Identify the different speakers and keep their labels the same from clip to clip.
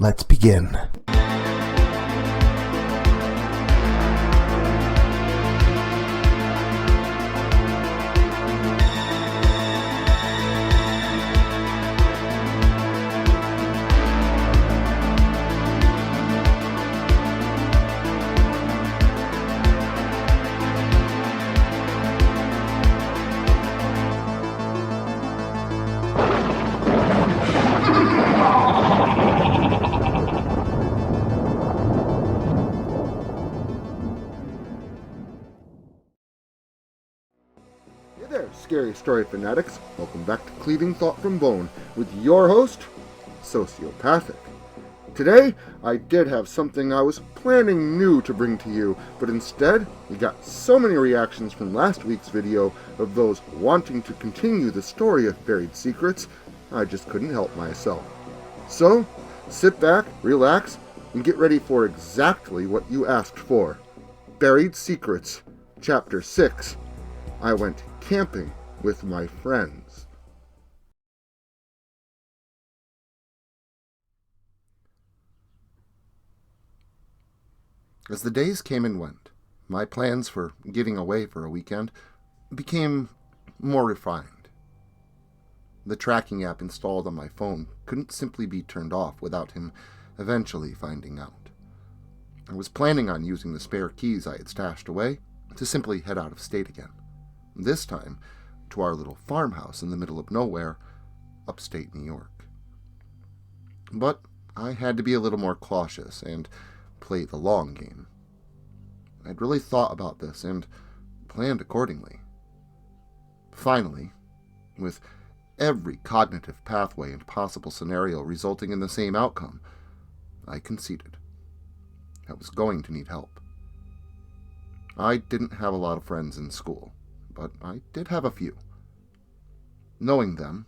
Speaker 1: Let's begin.
Speaker 2: Scary Story Fanatics, welcome back to Cleaving Thought from Bone with your host, Sociopathic. Today, I did have something I was planning new to bring to you, but instead, we got so many reactions from last week's video of those wanting to continue the story of Buried Secrets, I just couldn't help myself. So, sit back, relax, and get ready for exactly what you asked for. Buried Secrets, Chapter 6. I went camping with my friends. As the days came and went, my plans for getting away for a weekend became more refined. The tracking app installed on my phone couldn't simply be turned off without him eventually finding out. I was planning on using the spare keys I had stashed away to simply head out of state again. This time, to our little farmhouse in the middle of nowhere, upstate New York. But I had to be a little more cautious and play the long game. I'd really thought about this and planned accordingly. Finally, with every cognitive pathway and possible scenario resulting in the same outcome, I conceded. I was going to need help. I didn't have a lot of friends in school, but I did have a few. Knowing them,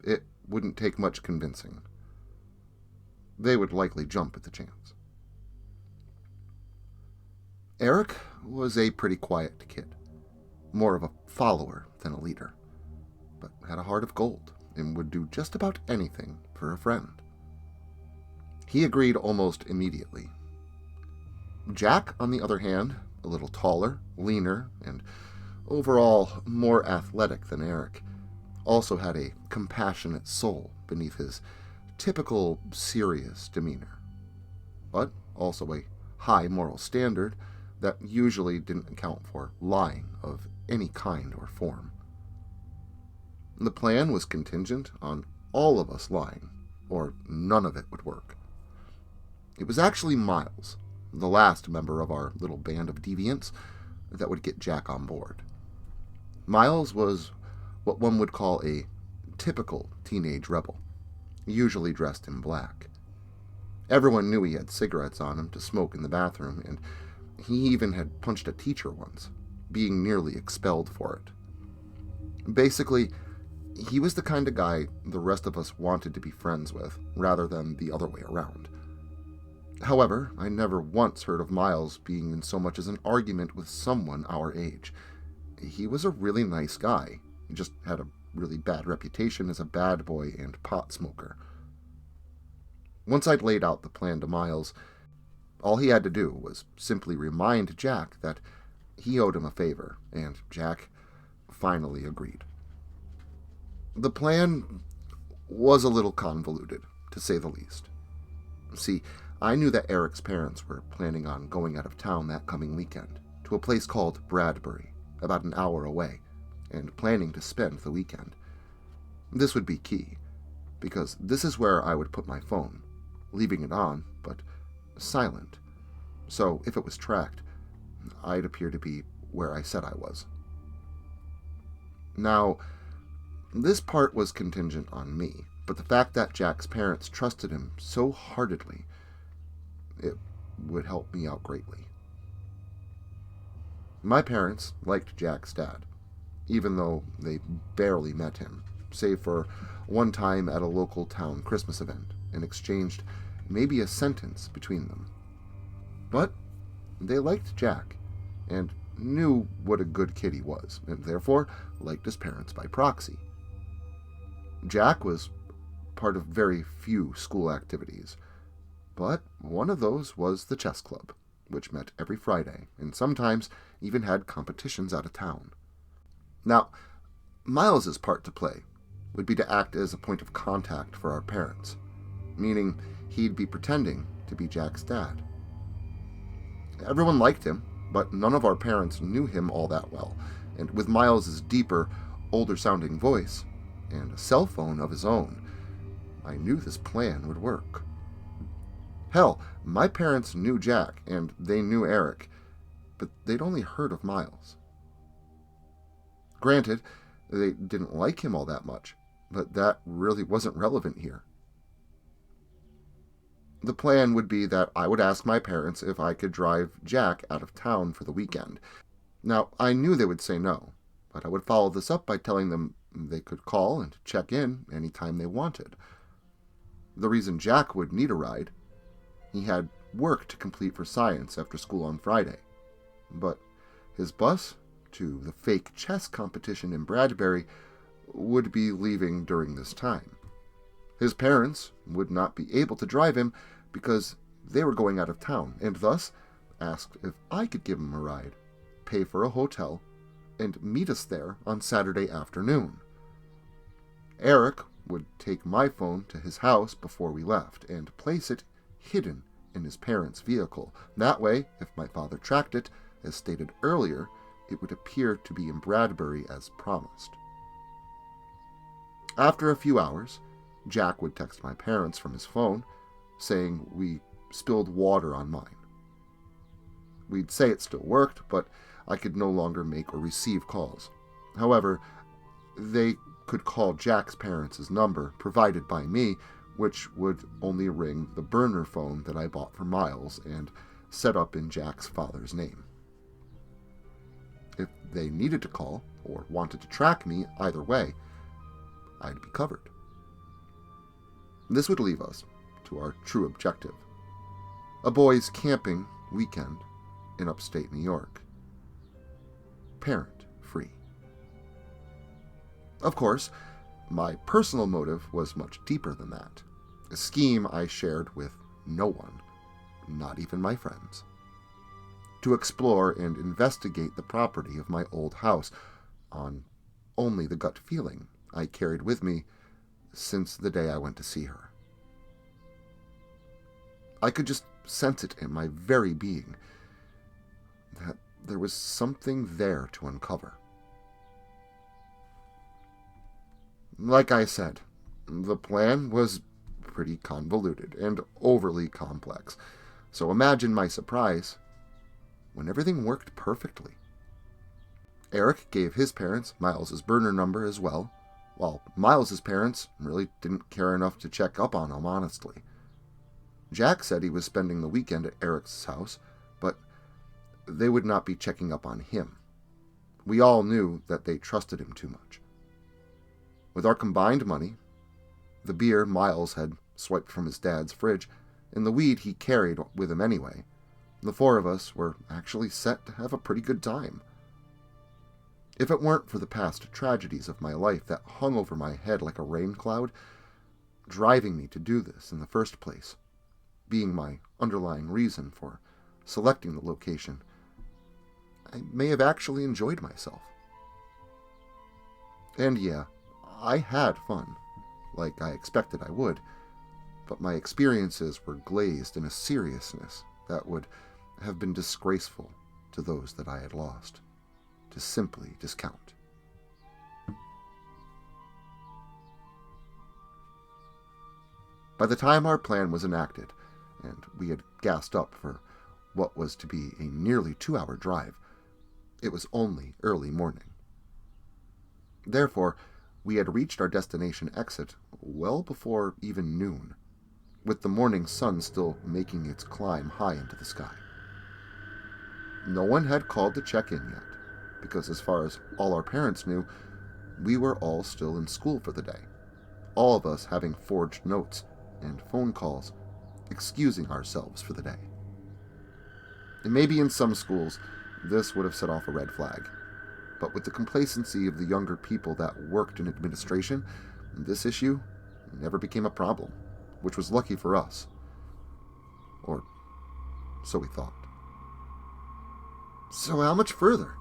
Speaker 2: it wouldn't take much convincing. They would likely jump at the chance. Eric was a pretty quiet kid, more of a follower than a leader, but had a heart of gold and would do just about anything for a friend. He agreed almost immediately. Jack, on the other hand, a little taller, leaner, and overall more athletic than Eric, also had a compassionate soul beneath his typical serious demeanor, but also a high moral standard that usually didn't account for lying of any kind or form. The plan was contingent on all of us lying, or none of it would work. It was actually Miles, the last member of our little band of deviants, that would get Jack on board. Miles was what one would call a typical teenage rebel, usually dressed in black. Everyone knew he had cigarettes on him to smoke in the bathroom, and he even had punched a teacher once, being nearly expelled for it. Basically, he was the kind of guy the rest of us wanted to be friends with, rather than the other way around. However, I never once heard of Miles being in so much as an argument with someone our age. He was a really nice guy. He just had a really bad reputation as a bad boy and pot smoker. Once I'd laid out the plan to Miles, all he had to do was simply remind Jack that he owed him a favor, and Jack finally agreed. The plan was a little convoluted, to say the least. See, I knew that Eric's parents were planning on going out of town that coming weekend, to a place called Bradbury, about an hour away, and planning to spend the weekend. This would be key, because this is where I would put my phone, leaving it on, but silent, so if it was tracked, I'd appear to be where I said I was. Now, this part was contingent on me, but the fact that Jack's parents trusted him so heartedly, it would help me out greatly. My parents liked Jack's dad, even though they barely met him, save for one time at a local town Christmas event, and exchanged maybe a sentence between them. But they liked Jack, and knew what a good kid he was, and therefore liked his parents by proxy. Jack was part of very few school activities, But one of those was the chess club, which met every Friday, and sometimes even had competitions out of town. Now, Miles's part to play would be to act as a point of contact for our parents, meaning he'd be pretending to be Jack's dad. Everyone liked him, but none of our parents knew him all that well, and with Miles's deeper, older-sounding voice and a cell phone of his own, I knew this plan would work. Hell, my parents knew Jack, and they knew Eric, but they'd only heard of Miles. Granted, they didn't like him all that much, but that really wasn't relevant here. The plan would be that I would ask my parents if I could drive Jack out of town for the weekend. Now, I knew they would say no, but I would follow this up by telling them they could call and check in anytime they wanted. The reason Jack would need a ride: he had work to complete for science after school on Friday, but his bus to the fake chess competition in Bradbury would be leaving during this time. His parents would not be able to drive him because they were going out of town, and thus asked if I could give him a ride, pay for a hotel, and meet us there on Saturday afternoon. Eric would take my phone to his house before we left and place it hidden in his parents' vehicle. That way, if my father tracked it, as stated earlier, it would appear to be in Bradbury as promised. After a few hours, Jack would text my parents from his phone, saying we spilled water on mine. We'd say it still worked, but I could no longer make or receive calls. However, they could call Jack's parents' number, provided by me, which would only ring the burner phone that I bought for Miles and set up in Jack's father's name. If they needed to call, or wanted to track me either way, I'd be covered. This would leave us to our true objective: a boys' camping weekend in upstate New York. Parent-free. Of course, my personal motive was much deeper than that, a scheme I shared with no one, not even my friends. To explore and investigate the property of my old house on only the gut feeling I carried with me since the day I went to see her. I could just sense it in my very being that there was something there to uncover. Like I said, the plan was pretty convoluted and overly complex, so imagine my surprise when everything worked perfectly. Eric gave his parents Miles's burner number as well, while Miles's parents really didn't care enough to check up on him, honestly. Jack said he was spending the weekend at Eric's house, but they would not be checking up on him. We all knew that they trusted him too much. With our combined money, the beer Miles had swiped from his dad's fridge, and the weed he carried with him anyway, the four of us were actually set to have a pretty good time. If it weren't for the past tragedies of my life that hung over my head like a rain cloud, driving me to do this in the first place, being my underlying reason for selecting the location, I may have actually enjoyed myself. And yeah, I had fun, like I expected I would, but my experiences were glazed in a seriousness that would have been disgraceful to those that I had lost, to simply discount. By the time our plan was enacted, and we had gassed up for what was to be a nearly 2-hour drive, it was only early morning. Therefore, we had reached our destination exit well before even noon, with the morning sun still making its climb high into the sky. No one had called to check in yet, because as far as all our parents knew, we were all still in school for the day, all of us having forged notes and phone calls excusing ourselves for the day. And maybe in some schools, this would have set off a red flag, but with the complacency of the younger people that worked in administration, this issue never became a problem, which was lucky for us. Or so we thought. "So how much further?"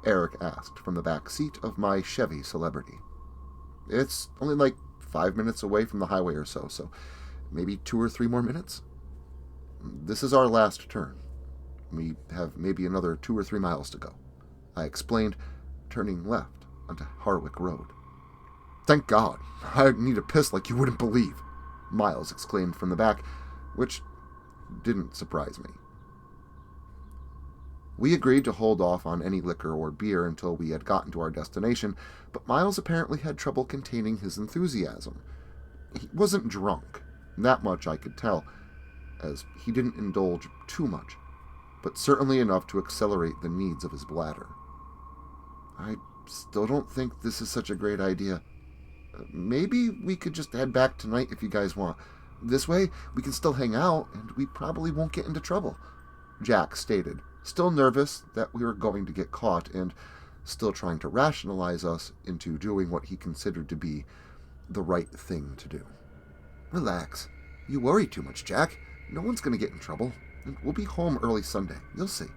Speaker 2: Eric asked from the back seat of my Chevy Celebrity. "It's only like 5 minutes away from the highway or so maybe 2 or 3 more minutes. This is our last turn. We have maybe another 2 or 3 miles to go," I explained, turning left onto Harwick Road. "Thank God! I need a piss like you wouldn't believe," Miles exclaimed from the back, which didn't surprise me. We agreed to hold off on any liquor or beer until we had gotten to our destination, but Miles apparently had trouble containing his enthusiasm. He wasn't drunk, that much I could tell, as he didn't indulge too much, but certainly enough to accelerate the needs of his bladder. "I still don't think this is such a great idea. Maybe we could just head back tonight if you guys want. This way, we can still hang out, and we probably won't get into trouble," Jack stated, still nervous that we were going to get caught and still trying to rationalize us into doing what he considered to be the right thing to do. "Relax. You worry too much, Jack. No one's going to get in trouble, and we'll be home early Sunday. You'll see,"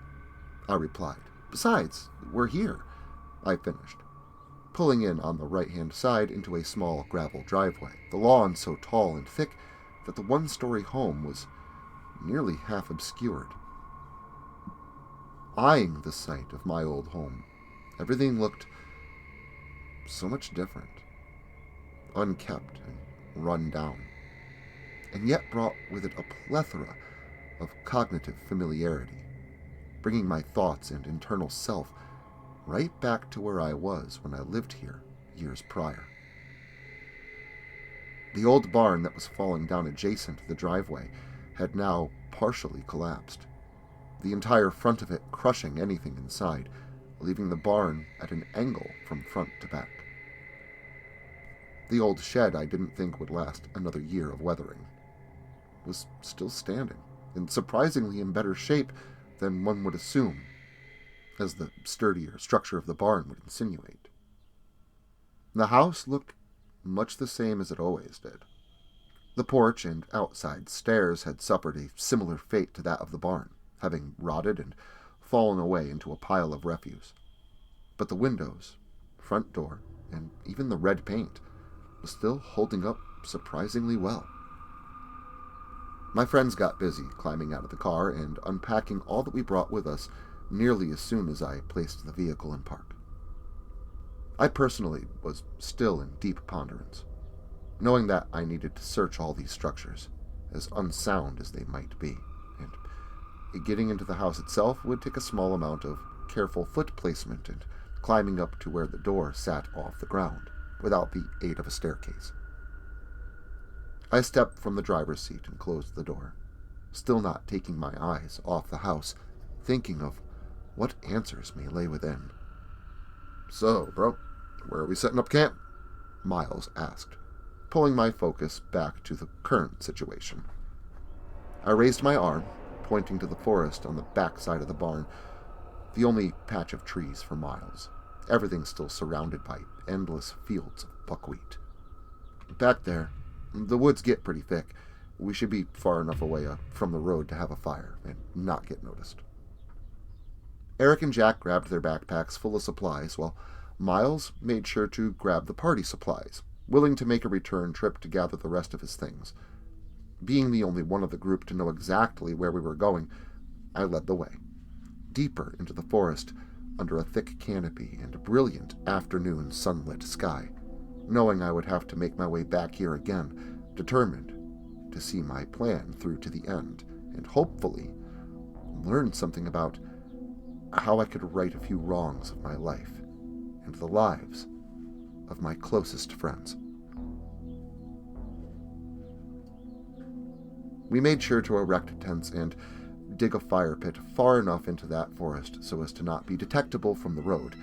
Speaker 2: I replied. "Besides, we're here," I finished, pulling in on the right-hand side into a small gravel driveway, the lawn so tall and thick that the one-story home was nearly half obscured. Eyeing the site of my old home, everything looked so much different, unkept and run down, and yet brought with it a plethora of cognitive familiarity, bringing my thoughts and internal self right back to where I was when I lived here years prior. The old barn that was falling down adjacent to the driveway had now partially collapsed, the entire front of it crushing anything inside, leaving the barn at an angle from front to back. The old shed I didn't think would last another year of weathering was still standing, and surprisingly in better shape than one would assume, as the sturdier structure of the barn would insinuate. The house looked much the same as it always did. The porch and outside stairs had suffered a similar fate to that of the barn, having rotted and fallen away into a pile of refuse. But the windows, front door, and even the red paint was still holding up surprisingly well. My friends got busy climbing out of the car and unpacking all that we brought with us nearly as soon as I placed the vehicle in park. I personally was still in deep ponderance, knowing that I needed to search all these structures, as unsound as they might be, and getting into the house itself would take a small amount of careful foot placement and climbing up to where the door sat off the ground, without the aid of a staircase. I stepped from the driver's seat and closed the door, still not taking my eyes off the house, thinking of what answers may lay within. "So, bro, where are we setting up camp?" Miles asked, pulling my focus back to the current situation. I raised my arm, pointing to the forest on the back side of the barn, the only patch of trees for miles, everything still surrounded by endless fields of buckwheat. "Back there, the woods get pretty thick. We should be far enough away from the road to have a fire and not get noticed." Eric and Jack grabbed their backpacks full of supplies, while Miles made sure to grab the party supplies, willing to make a return trip to gather the rest of his things. Being the only one of the group to know exactly where we were going, I led the way, deeper into the forest under a thick canopy and a brilliant afternoon sunlit sky, knowing I would have to make my way back here again, determined to see my plan through to the end, and hopefully learn something about how I could right a few wrongs of my life and the lives of my closest friends. We made sure to erect tents and dig a fire pit far enough into that forest so as to not be detectable from the road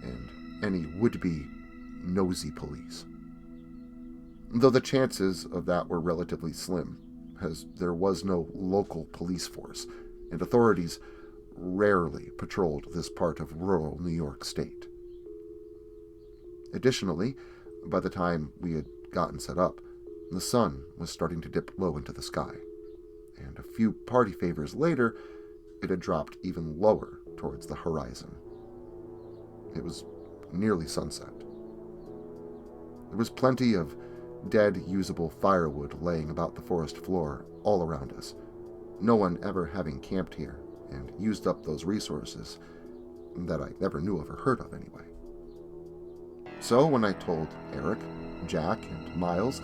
Speaker 2: and any would-be nosy police, though the chances of that were relatively slim, as there was no local police force, and authorities rarely patrolled this part of rural New York State. Additionally, by the time we had gotten set up, the sun was starting to dip low into the sky, and a few party favors later, it had dropped even lower towards the horizon. It was nearly sunset. There was plenty of dead, usable firewood laying about the forest floor all around us, no one ever having camped here and used up those resources that I never knew of or heard of anyway. So when I told Eric, Jack, and Miles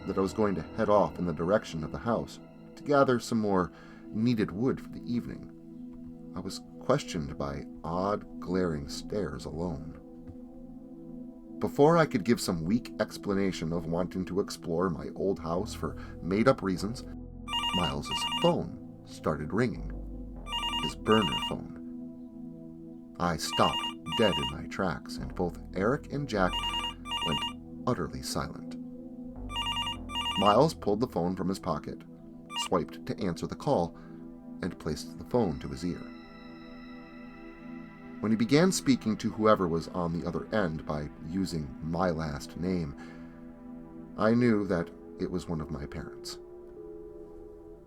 Speaker 2: that I was going to head off in the direction of the house to gather some more needed wood for the evening, I was questioned by odd, glaring stares alone. Before I could give some weak explanation of wanting to explore my old house for made-up reasons, Miles's phone started ringing. His burner phone. I stopped dead in my tracks, and both Eric and Jack went utterly silent. Miles pulled the phone from his pocket, swiped to answer the call, and placed the phone to his ear. When he began speaking to whoever was on the other end by using my last name, I knew that it was one of my parents.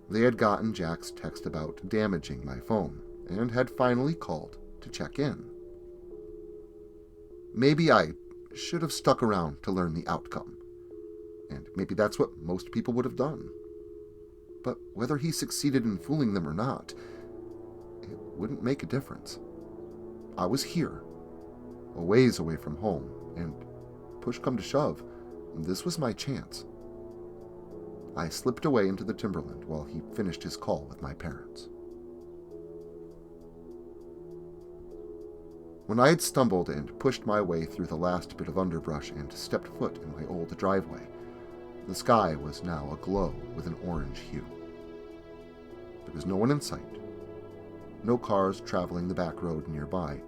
Speaker 2: They had gotten Jack's text about damaging my phone, and had finally called to check in. Maybe I should have stuck around to learn the outcome, and maybe that's what most people would have done. But whether he succeeded in fooling them or not, it wouldn't make a difference. I was here, a ways away from home, and push come to shove, this was my chance. I slipped away into the timberland while he finished his call with my parents. When I had stumbled and pushed my way through the last bit of underbrush and stepped foot in my old driveway, the sky was now aglow with an orange hue. There was no one in sight. No cars traveling the back road nearby,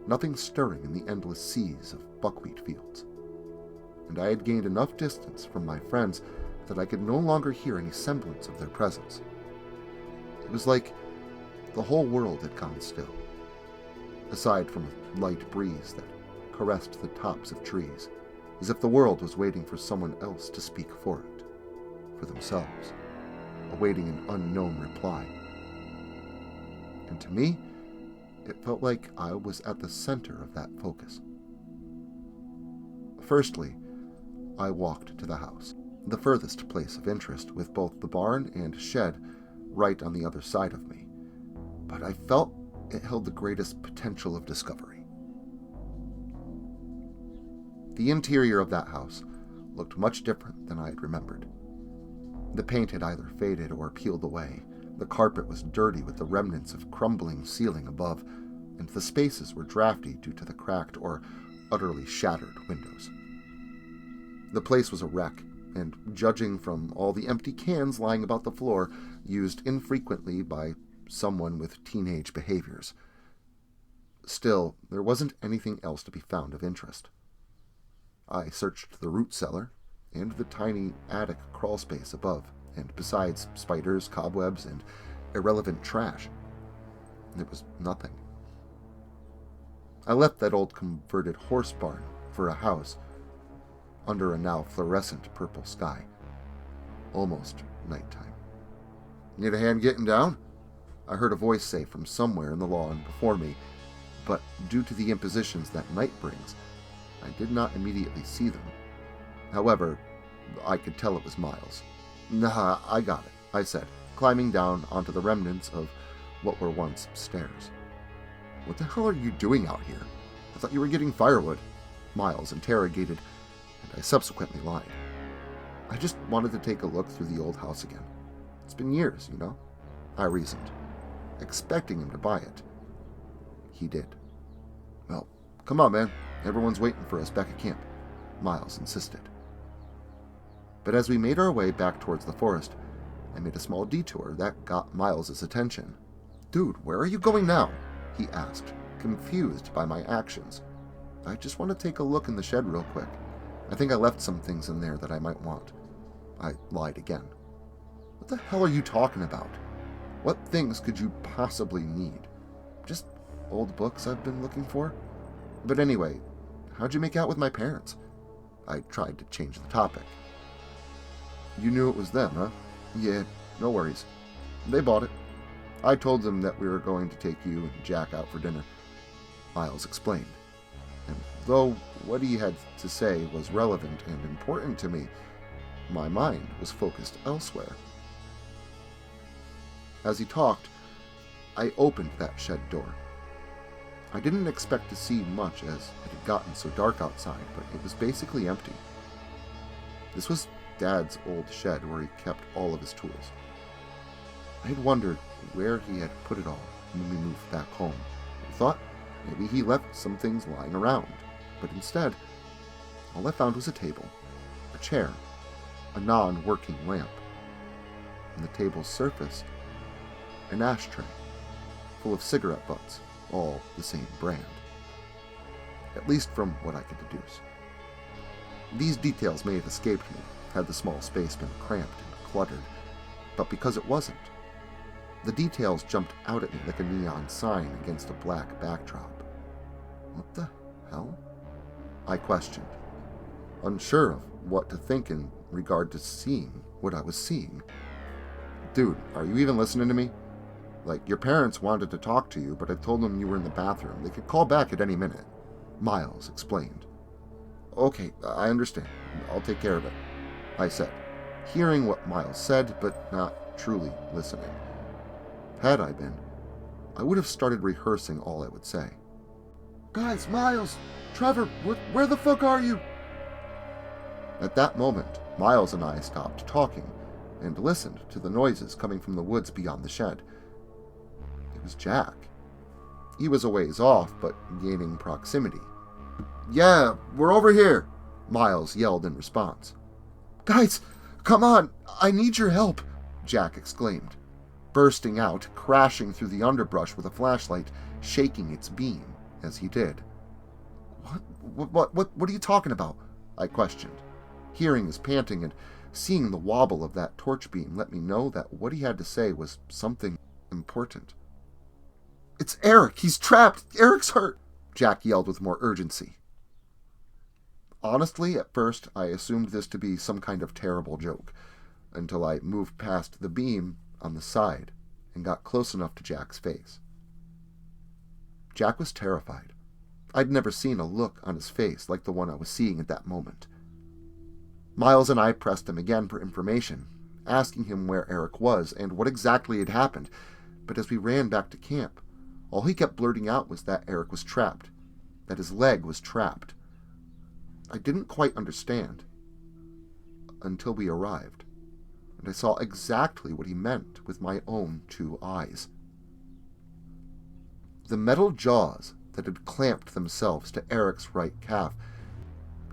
Speaker 2: nothing stirring in the endless seas of buckwheat fields. And I had gained enough distance from my friends that I could no longer hear any semblance of their presence. It was like the whole world had gone still, aside from a light breeze that caressed the tops of trees, as if the world was waiting for someone else to speak for it, for themselves, awaiting an unknown reply. And to me, it felt like I was at the center of that focus. Firstly, I walked to the house, the furthest place of interest, with both the barn and shed right on the other side of me, but I felt it held the greatest potential of discovery. The interior of that house looked much different than I had remembered. The paint had either faded or peeled away. The carpet was dirty with the remnants of crumbling ceiling above, and the spaces were drafty due to the cracked or utterly shattered windows. The place was a wreck, and judging from all the empty cans lying about the floor, used infrequently by someone with teenage behaviors. Still, there wasn't anything else to be found of interest. I searched the root cellar and the tiny attic crawlspace above, and besides spiders, cobwebs, and irrelevant trash, there was nothing. I left that old converted horse barn for a house under a now fluorescent purple sky. Almost nighttime. "Need a hand getting down?" I heard a voice say from somewhere in the lawn before me, but due to the impositions that night brings, I did not immediately see them. However, I could tell it was Miles. "Nah, I got it," I said, climbing down onto the remnants of what were once stairs. "What the hell are you doing out here? I thought you were getting firewood," Miles interrogated, and I subsequently lied. "I just wanted to take a look through the old house again. It's been years, you know," I reasoned, expecting him to buy it. He did. "Well, come on, man. Everyone's waiting for us back at camp," Miles insisted. But as we made our way back towards the forest, I made a small detour that got Miles's attention. "Dude, where are you going now?" he asked, confused by my actions. "I just want to take a look in the shed real quick. I think I left some things in there that I might want." I lied again. "What the hell are you talking about? What things could you possibly need? Just old books I've been looking for? But anyway, how'd you make out with my parents?" I tried to change the topic. "You knew it was them, huh? Yeah, no worries," They bought it. I told them that we were going to take you and Jack out for dinner, Miles explained. And though what he had to say was relevant and important to me, my mind was focused elsewhere. As he talked, I opened that shed door. I didn't expect to see much as it had gotten so dark outside, but it was basically empty. This was Dad's old shed where he kept all of his tools. I had wondered where he had put it all when we moved back home. I thought maybe he left some things lying around, but instead, all I found was a table, a chair, a non-working lamp, and the table's surface, an ashtray full of cigarette butts, all the same brand. At least from what I could deduce. These details may have escaped me had the small space been cramped and cluttered, but because it wasn't, the details jumped out at me like a neon sign against a black backdrop. What the hell? I questioned, unsure of what to think in regard to seeing what I was seeing. Dude, are you even listening to me? Like, your parents wanted to talk to you, but I told them you were in the bathroom. They could call back at any minute, Miles explained. Okay, I understand. I'll take care of it, I said, hearing what Miles said, but not truly listening. Had I been, I would have started rehearsing all I would say. Guys, Miles, Trevor, where the fuck are you? At that moment, Miles and I stopped talking and listened to the noises coming from the woods beyond the shed. It was Jack. He was a ways off, but gaining proximity. Yeah, we're over here, Miles yelled in response. Guys, come on, I need your help, Jack exclaimed, bursting out, crashing through the underbrush with a flashlight, shaking its beam as he did. What are you talking about? I questioned. Hearing his panting and seeing the wobble of that torch beam let me know that what he had to say was something important. It's Eric! He's trapped! Eric's hurt! Jack yelled with more urgency. Honestly, at first, I assumed this to be some kind of terrible joke, until I moved past the beam on the side and got close enough to Jack's face. Jack was terrified. I'd never seen a look on his face like the one I was seeing at that moment. Miles and I pressed him again for information, asking him where Eric was and what exactly had happened, but as we ran back to camp, all he kept blurting out was that Eric was trapped, that his leg was trapped. I didn't quite understand until we arrived, and I saw exactly what he meant with my own 2 eyes. The metal jaws that had clamped themselves to Eric's right calf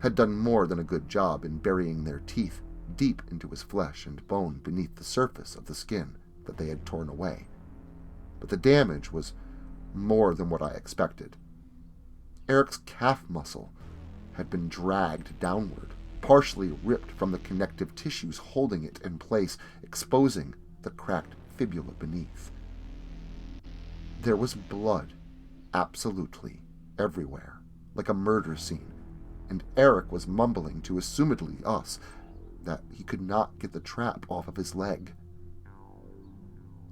Speaker 2: had done more than a good job in burying their teeth deep into his flesh and bone beneath the surface of the skin that they had torn away. But the damage was more than what I expected. Eric's calf muscle had been dragged downward, partially ripped from the connective tissues holding it in place, exposing the cracked fibula beneath. There was blood absolutely everywhere, like a murder scene, and Eric was mumbling to assumedly us that he could not get the trap off of his leg.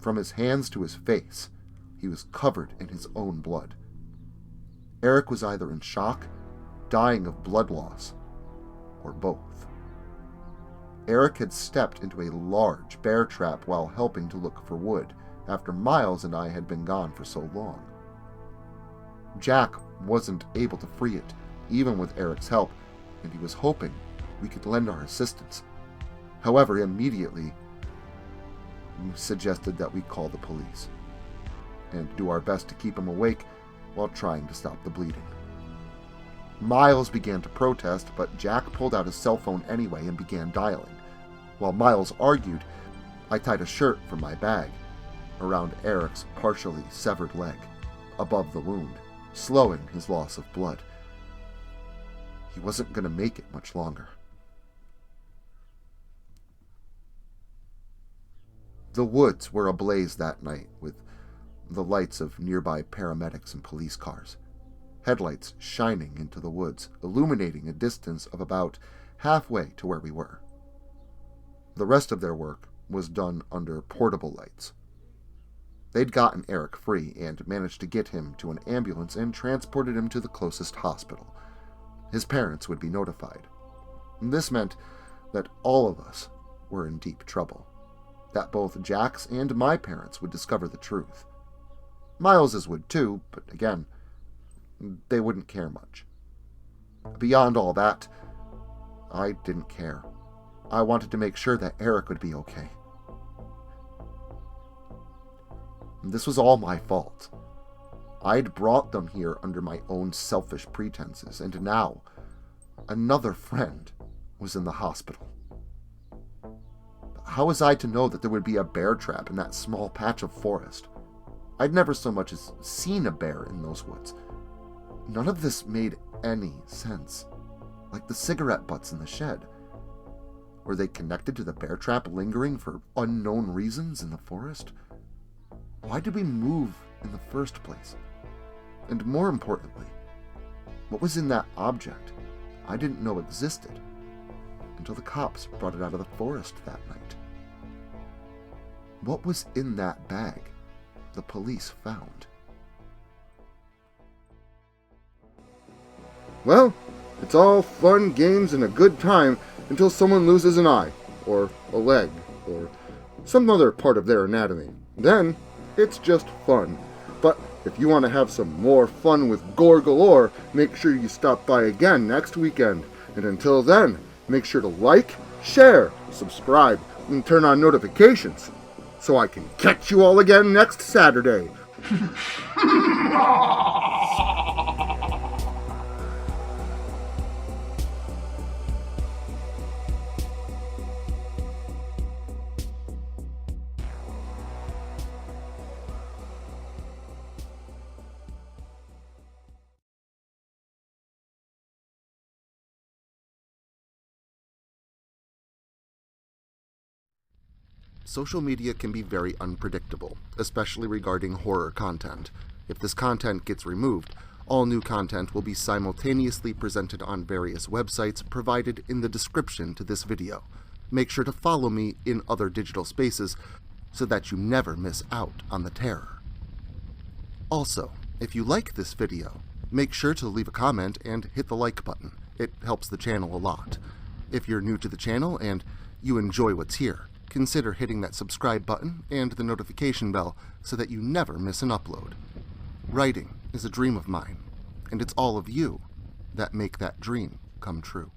Speaker 2: From his hands to his face, he was covered in his own blood. Eric was either in shock, dying of blood loss, or both. Eric had stepped into a large bear trap while helping to look for wood, after Miles and I had been gone for so long. Jack wasn't able to free it, even with Eric's help, and he was hoping we could lend our assistance. However, immediately suggested that we call the police and do our best to keep him awake while trying to stop the bleeding. Miles began to protest, but Jack pulled out his cell phone anyway and began dialing. While Miles argued, I tied a shirt from my bag around Eric's partially severed leg, above the wound, slowing his loss of blood. He wasn't going to make it much longer. The woods were ablaze that night with the lights of nearby paramedics and police cars, headlights shining into the woods, illuminating a distance of about halfway to where we were. The rest of their work was done under portable lights, They'd gotten Eric free and managed to get him to an ambulance and transported him to the closest hospital. His parents would be notified. This meant that all of us were in deep trouble, that both Jack's and my parents would discover the truth. Miles's would too, but again, they wouldn't care much. Beyond all that, I didn't care. I wanted to make sure that Eric would be okay. This was all my fault. I'd brought them here under my own selfish pretenses, and now another friend was in the hospital. How was I to know that there would be a bear trap in that small patch of forest? I'd never so much as seen a bear in those woods. None of this made any sense. Like the cigarette butts in the shed. Were they connected to the bear trap lingering for unknown reasons in the forest? Why did we move in the first place? And more importantly, what was in that object I didn't know existed until the cops brought it out of the forest that night? What was in that bag the police found?
Speaker 1: Well, it's all fun, games, and a good time until someone loses an eye, or a leg, or some other part of their anatomy. Then, it's just fun. But if you want to have some more fun with gore galore, make sure you stop by again next weekend. And until then, make sure to like, share, subscribe, and turn on notifications so I can catch you all again next Saturday.
Speaker 2: Social media can be very unpredictable, especially regarding horror content. If this content gets removed, all new content will be simultaneously presented on various websites provided in the description to this video. Make sure to follow me in other digital spaces so that you never miss out on the terror. Also, if you like this video, make sure to leave a comment and hit the like button. It helps the channel a lot. If you're new to the channel and you enjoy what's here, consider hitting that subscribe button and the notification bell so that you never miss an upload. Writing is a dream of mine, and it's all of you that make that dream come true.